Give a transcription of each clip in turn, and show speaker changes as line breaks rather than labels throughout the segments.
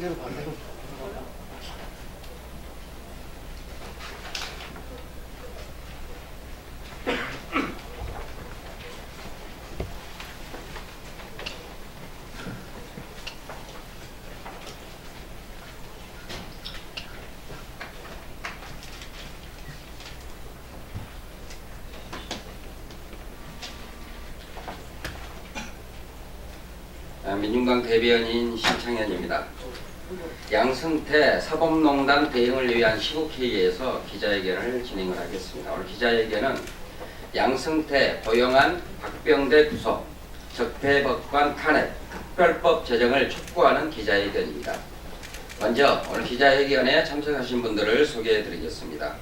상대로 반대로.
민중당 대변인 신창현입니다. 양승태 사법농단 대응을 위한 시국회의에서 기자회견을 진행을 하겠습니다. 오늘 기자회견은 양승태, 고영한, 박병대 구속, 적폐법관 탄핵, 특별법 제정을 촉구하는 기자회견입니다. 먼저 오늘 기자회견에 참석하신 분들을 소개해 드리겠습니다.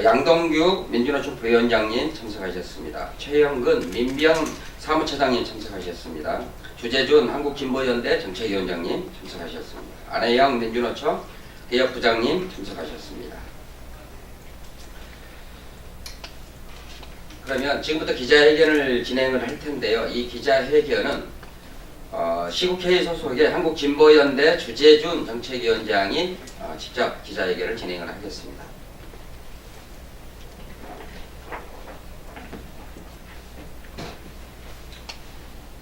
양동규 민주노총 부위원장님 참석하셨습니다. 최영근 민병 사무처장님 참석하셨습니다. 주재준 한국진보연대 정책위원장님 참석하셨습니다. 안혜영 민주노총 개혁부장님 참석하셨습니다. 그러면 지금부터 기자회견을 진행을 할 텐데요. 이 기자회견은 시국회의 소속의 한국진보연대 주재준 정책위원장이 직접 기자회견을 진행을 하겠습니다.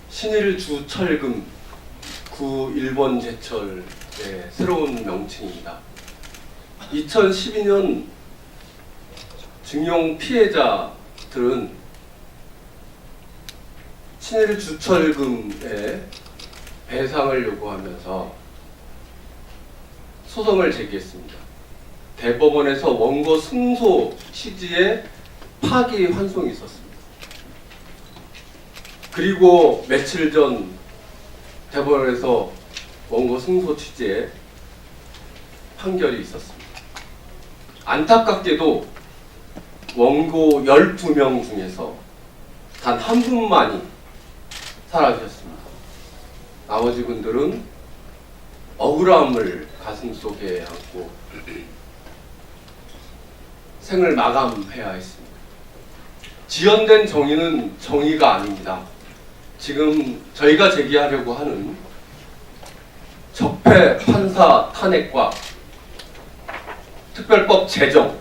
신일 주철금 구 일본 제철의 새로운 명칭입니다. 2012년 징용 피해자들은 신일 주철금의 배상을 요구하면서 소송을 제기했습니다. 대법원에서 원고 승소 취지의 파기 환송이 있었습니다. 그리고 며칠 전 대법원에서 원고 승소 취지의 판결이 있었습니다. 안타깝게도 원고 12명 중에서 단 한 분만이 사라지셨습니다. 나머지 분들은 억울함을 가슴속에 안고 생을 마감해야 했습니다. 지연된 정의는 정의가 아닙니다. 지금 저희가 제기하려고 하는 적폐 판사 탄핵과 특별법 제정,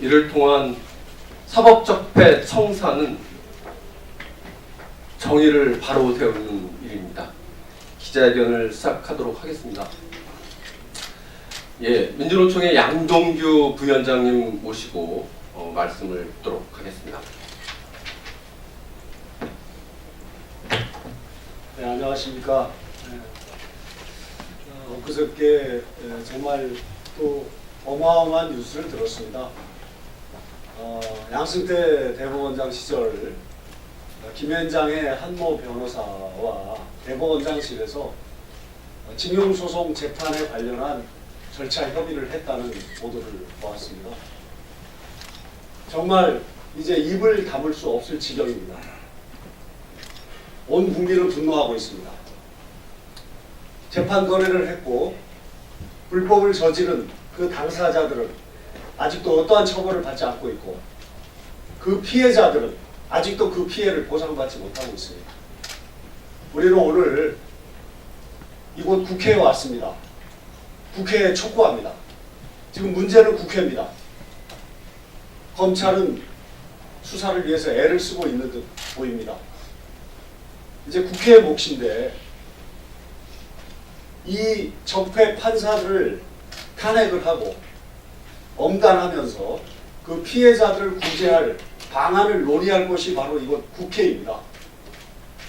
이를 통한 사법적폐 청사는 정의를 바로 세우는 일입니다. 기자회견을 시작하도록 하겠습니다. 민주노총의 양동규 부위원장님 모시고 말씀을 듣도록 하겠습니다.
네, 안녕하십니까. 엊그저께 정말 또 어마어마한 뉴스를 들었습니다. 양승태 대법원장 시절 김현장의 한모 변호사와 대법원장실에서 징용소송 재판에 관련한 절차 협의를 했다는 보도를 보았습니다. 정말 이제 입을 다물 수 없을 지경입니다. 온 국민은 분노하고 있습니다. 재판 거래를 했고 불법을 저지른 그 당사자들은 아직도 어떠한 처벌을 받지 않고 있고 그 피해자들은 아직도 그 피해를 보상받지 못하고 있습니다. 우리는 오늘 이곳 국회에 왔습니다. 국회에 촉구합니다. 지금 문제는 국회입니다. 검찰은 수사를 위해서 애를 쓰고 있는 듯 보입니다. 이제 국회의 몫인데 이 적폐 판사들을 탄핵을 하고 엄단하면서 그 피해자들을 구제할 방안을 논의할 것이 바로 이곳 국회입니다.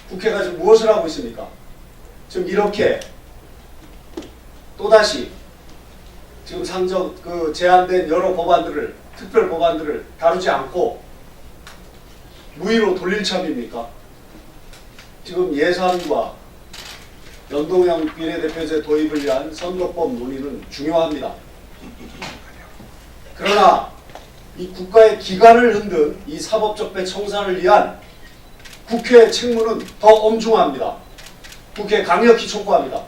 국회가 지금 무엇을 하고 있습니까? 지금 이렇게 또다시 지금 제안된 여러 법안들을, 특별 법안들을 다루지 않고 무의로 돌릴 참입니까? 지금 예산과 연동형 비례대표제 도입을 위한 선거법 논의는 중요합니다. 그러나 이 국가의 기관을 흔든 이 사법적폐 청산을 위한 국회의 책무는 더 엄중합니다. 국회 강력히 촉구합니다.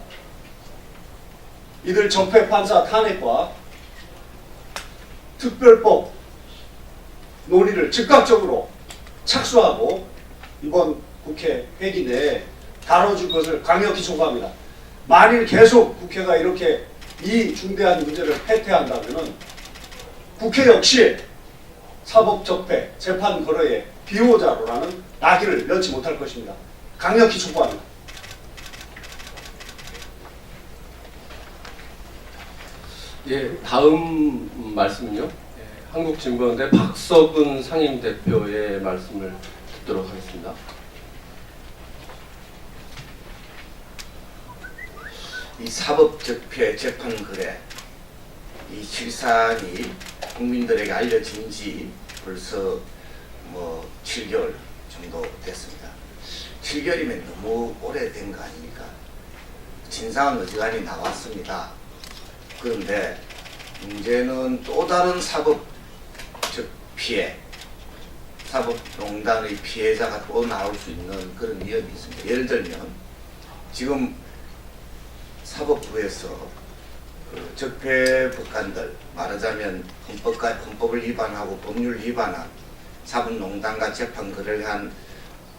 이들 적폐 판사 탄핵과 특별법 논의를 즉각적으로 착수하고 이번 국회 회기 내에 다뤄줄 것을 강력히 촉구합니다. 만일 계속 국회가 이렇게 이 중대한 문제를 패퇴한다면은 국회 역시 사법적폐, 재판 거래의 비호자로라는 낙인을 면치 못할 것입니다. 강력히 촉구합니다.
예, 다음 말씀은요. 예, 한국진보연대 박석은 상임대표의 말씀을 듣도록 하겠습니다.
이 사법적폐 재판거래 이 실상이 국민들에게 알려진 지 벌써 7개월 정도 됐습니다. 7개월이면 너무 오래된 거 아닙니까? 진상은 어지간히 나왔습니다. 그런데 문제는 또 다른 사법적 피해, 사법농단의 피해자가 또 나올 수 있는 그런 위험이 있습니다. 예를 들면 지금 사법부에서 그 적폐 법관들, 말하자면 헌법을 위반하고 법률 위반한 사법농단과 재판거래를 한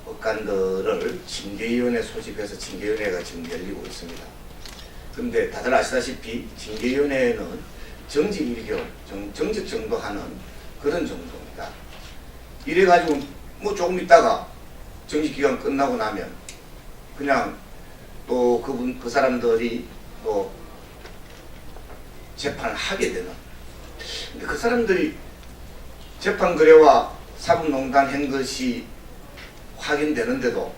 법관들을 징계위원회 소집해서 징계위원회가 지금 열리고 있습니다. 그런데 다들 아시다시피 징계위원회는 정직 1개월, 정직 정도 하는 그런 정도입니다. 이래가지고 조금 있다가 정직기간 끝나고 나면 그냥 또 그 사람들이 또 재판을 하게 되는. 근데 그 사람들이 재판 거래와 사법농단 한 것이 확인되는데도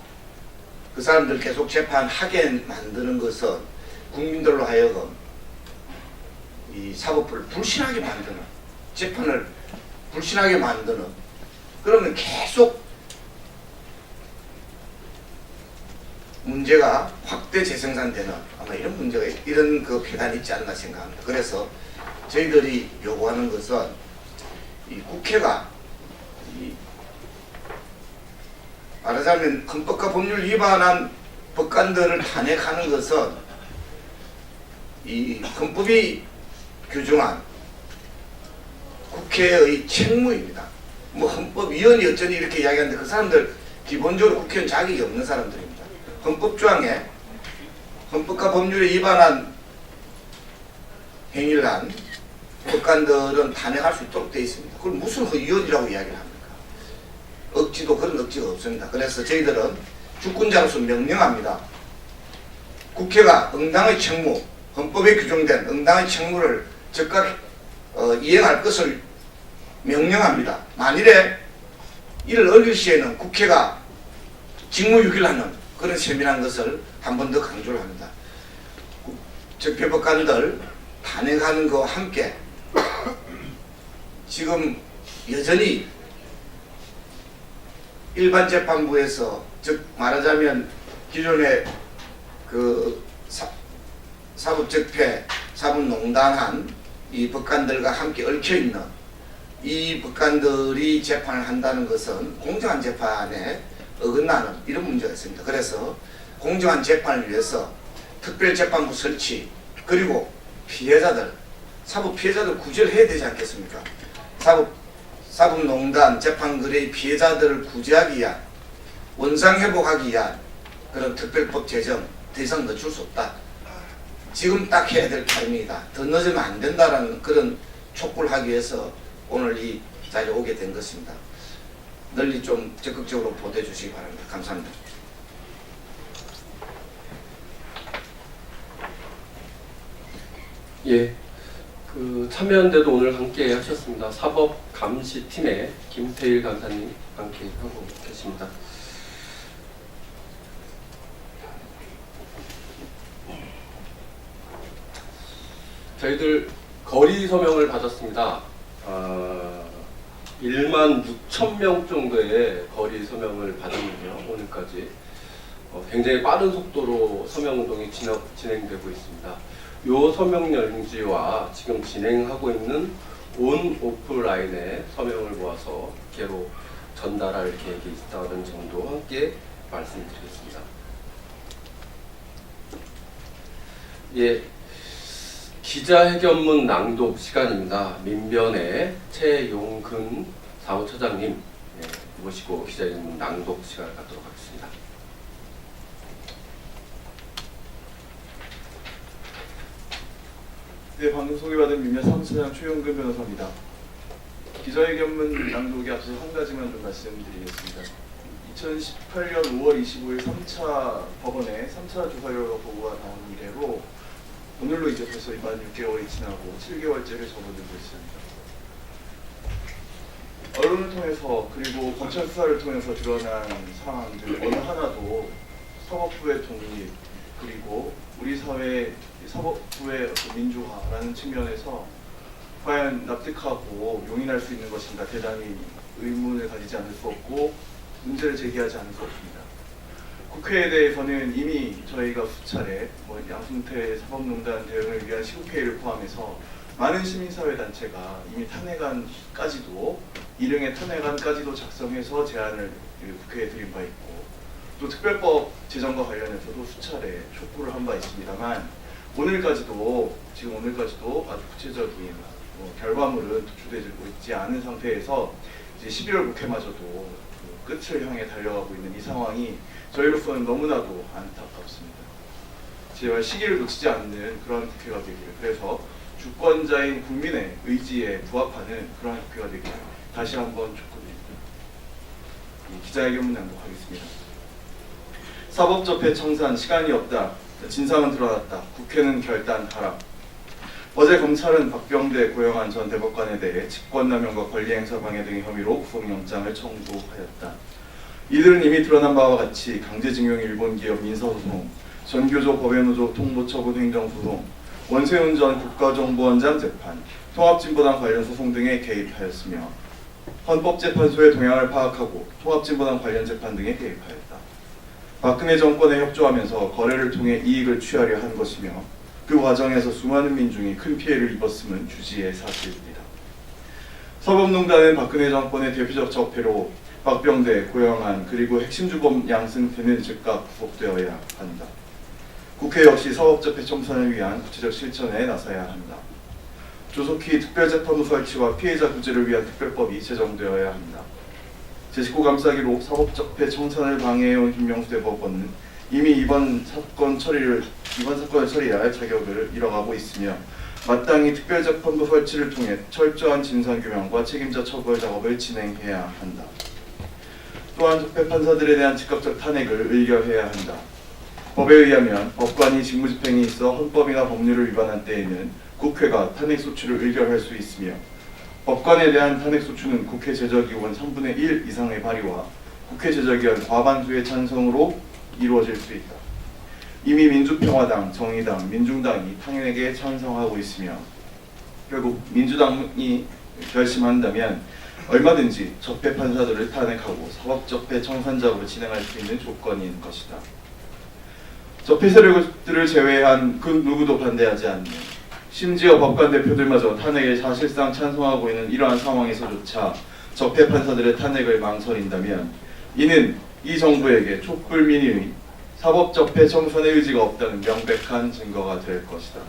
그 사람들 계속 재판하게 만드는 것은 국민들로 하여금 이 사법부를 불신하게 만드는, 재판을 불신하게 만드는, 그러면 계속 문제가 확대 재생산되는 아마 이런 문제가, 이런 그 폐단이 있지 않나 생각합니다. 그래서 저희들이 요구하는 것은 이 국회가 말하자면 헌법과 법률 위반한 법관들을 탄핵하는 것은 이 헌법이 규정한 국회의 책무입니다. 헌법위원이 어쩌니 이렇게 이야기하는데 그 사람들 기본적으로 국회의원 자격이 없는 사람들입니다. 헌법조항에 헌법과 법률에 위반한 행위를 한 법관들은 탄핵할 수 있도록 되어 있습니다. 그걸 무슨 위원이라고 이야기를 합니까? 억지도 그런 억지가 없습니다. 그래서 저희들은 주권자로서 명령합니다. 국회가 응당의 책무, 헌법에 규정된 응당의 책무를 즉각 이행할 것을 명령합니다. 만일에 이를 어길 시에는 국회가 직무유기하는 그런 세밀한 것을 한 번 더 강조를 합니다. 적폐법관들 탄핵하는 것과 함께 지금 여전히 일반 재판부에서, 즉 말하자면 기존의 그 사법적폐, 사법농단한 이 법관들과 함께 얽혀있는 이 법관들이 재판을 한다는 것은 공정한 재판에 어긋나는 이런 문제가 있습니다. 그래서 공정한 재판을 위해서 특별재판부 설치, 그리고 피해자들, 사법 피해자들 구제를 해야 되지 않겠습니까? 사법농단, 재판거래의 피해자들을 구제하기 위한, 원상회복하기 위한 그런 특별법 제정 더 이상 늦출 수 없다. 지금 딱 해야 될 타이밍이다. 더 늦으면 안 된다라는 그런 촉구를 하기 위해서 오늘 이 자리에 오게 된 것입니다. 널리 좀 적극적으로 보도해 주시기 바랍니다. 감사합니다.
예, 그 참여연대도 오늘 함께 하셨습니다. 사법감시팀의 김태일 간사님 함께 하고 계십니다. 저희들 거리 서명을 받았습니다. 1만 6천 명 정도의 거리 서명을 받았는데요. 오늘까지 굉장히 빠른 속도로 서명 운동이 진행되고 있습니다. 요 서명 용지와 지금 진행하고 있는 온 오프라인의 서명을 모아서 개로 전달할 계획이 있다는 점도 함께 말씀드리겠습니다. 예, 기자회견문 낭독 시간입니다. 민변의 최용근 사무처장님 모시고 기자회견문 낭독 시간을 갖도록 하겠습니다.
네, 방금 소개받은 민야 사무처장 최용근 변호사입니다. 기자회견문 낭독에 앞서 한 가지만 좀 말씀드리겠습니다. 2018년 5월 25일 3차 법원에 3차 조사 결과 보고가 나온 이래로 오늘로 이제 벌써 만 6개월이 지나고 7개월째를 접어들고 있습니다. 언론을 통해서 그리고 검찰 수사를 통해서 드러난 사항들 어느 하나도 사법부의 독립 그리고 우리 사회 사법부의 어떤 민주화라는 측면에서 과연 납득하고 용인할 수 있는 것인가 대단히 의문을 가지지 않을 수 없고 문제를 제기하지 않을 수 없습니다. 국회에 대해서는 이미 저희가 수차례 양승태 사법농단 대응을 위한 시국회의를 포함해서 많은 시민사회단체가 이미 탄핵안까지도 일흥의 탄핵안까지도 작성해서 제안을 국회에 드린 바 있고 또 특별법 제정과 관련해서도 수차례 촉구를 한 바 있습니다만 오늘까지도 아주 구체적인 결과물은 도출되고 있지 않은 상태에서 이제 12월 국회마저도 그 끝을 향해 달려가고 있는 이 상황이 저희로서는 너무나도 안타깝습니다. 제발 시기를 놓치지 않는 그런 국회가 되기를, 그래서 주권자인 국민의 의지에 부합하는 그런 국회가 되기를 다시 한번 촉구드립니다. 기자회견문 낭독하겠습니다. 사법접해 청산 시간이 없다. 진상은 드러났다. 국회는 결단하라. 어제 검찰은 박병대 고영한 전 대법관에 대해 직권남용과 권리행사 방해 등의 혐의로 구속영장을 청구하였다. 이들은 이미 드러난 바와 같이 강제징용 일본기업 민사소송, 전교조 법외노조 통보처분 행정소송, 원세훈 전 국가정보원장 재판, 통합진보당 관련 소송 등에 개입하였으며 헌법재판소의 동향을 파악하고 통합진보당 관련 재판 등에 개입하였다. 박근혜 정권에 협조하면서 거래를 통해 이익을 취하려 한 것이며 그 과정에서 수많은 민중이 큰 피해를 입었음은 주지의 사실입니다. 사법농단은 박근혜 정권의 대표적 적폐로 박병대, 고영한 그리고 핵심 주범 양승태는 즉각 구속되어야 한다. 국회 역시 사법접해 청산을 위한 구체적 실천에 나서야 한다. 조속히 특별재판부 설치와 피해자 구제를 위한 특별법이 제정되어야 한다. 제19감싸기로 사법접해 청산을 방해해온 김명수 대법원은 이미 이번 사건을 처리해야 할 자격을 잃어가고 있으며 마땅히 특별재판부 설치를 통해 철저한 진상규명과 책임자 처벌 작업을 진행해야 한다. 또한 적폐 판사들에 대한 즉각적 탄핵을 의결해야 한다. 법에 의하면 법관이 직무집행에 있어 헌법이나 법률을 위반한 때에는 국회가 탄핵소추를 의결할 수 있으며 법관에 대한 탄핵소추는 국회 제적의원 3분의 1 이상의 발의와 국회 제적의원 과반수의 찬성으로 이루어질 수 있다. 이미 민주평화당, 정의당, 민중당이 탄핵에 찬성하고 있으며 결국 민주당이 결심한다면 얼마든지 적폐 판사들을 탄핵하고 사법적폐 청산 작업을 진행할 수 있는 조건인 것이다. 적폐 세력들을 제외한 그 누구도 반대하지 않는, 심지어 법관 대표들마저 탄핵에 사실상 찬성하고 있는 이러한 상황에서조차 적폐 판사들의 탄핵을 망설인다면 이는 이 정부에게 촛불민의의 사법적폐 청산의 의지가 없다는 명백한 증거가 될 것이다.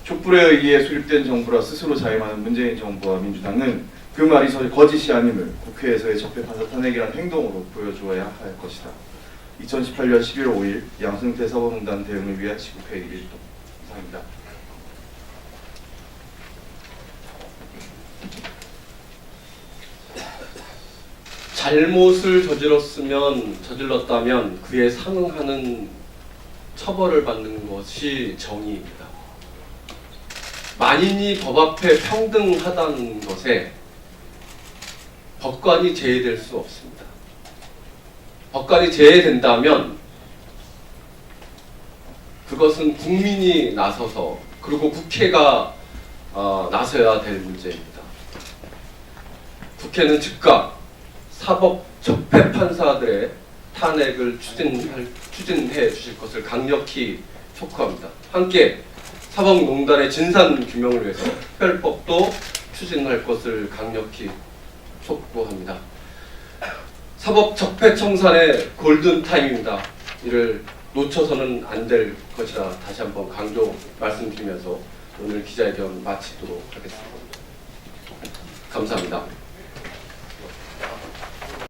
촛불에 의해 수립된 정부라 스스로 자임하는 문재인 정부와 민주당은 그 말이 거짓이 아님을 국회에서의 적폐 판사 탄핵이라는 행동으로 보여주어야 할 것이다. 2018년 11월 5일 양승태 사법농단 대응을 위한 시국회의 일동 이상입니다.
잘못을 저질렀다면 그에 상응하는 처벌을 받는 것이 정의입니다. 만인이 법 앞에 평등하다는 것에 법관이 제외될 수 없습니다. 법관이 제외된다면 그것은 국민이 나서서 그리고 국회가 나서야 될 문제입니다. 국회는 즉각 사법 적폐 판사들의 탄핵을 추진해 주실 것을 강력히 촉구합니다. 함께 사법농단의 진상 규명을 위해서 특별법도 추진할 것을 강력히 촉구합니다. 사법 적폐 청산의 골든 타임입니다. 이를 놓쳐서는 안 될 것이라 다시 한번 강조 말씀드리면서 오늘 기자회견 마치도록 하겠습니다. 감사합니다.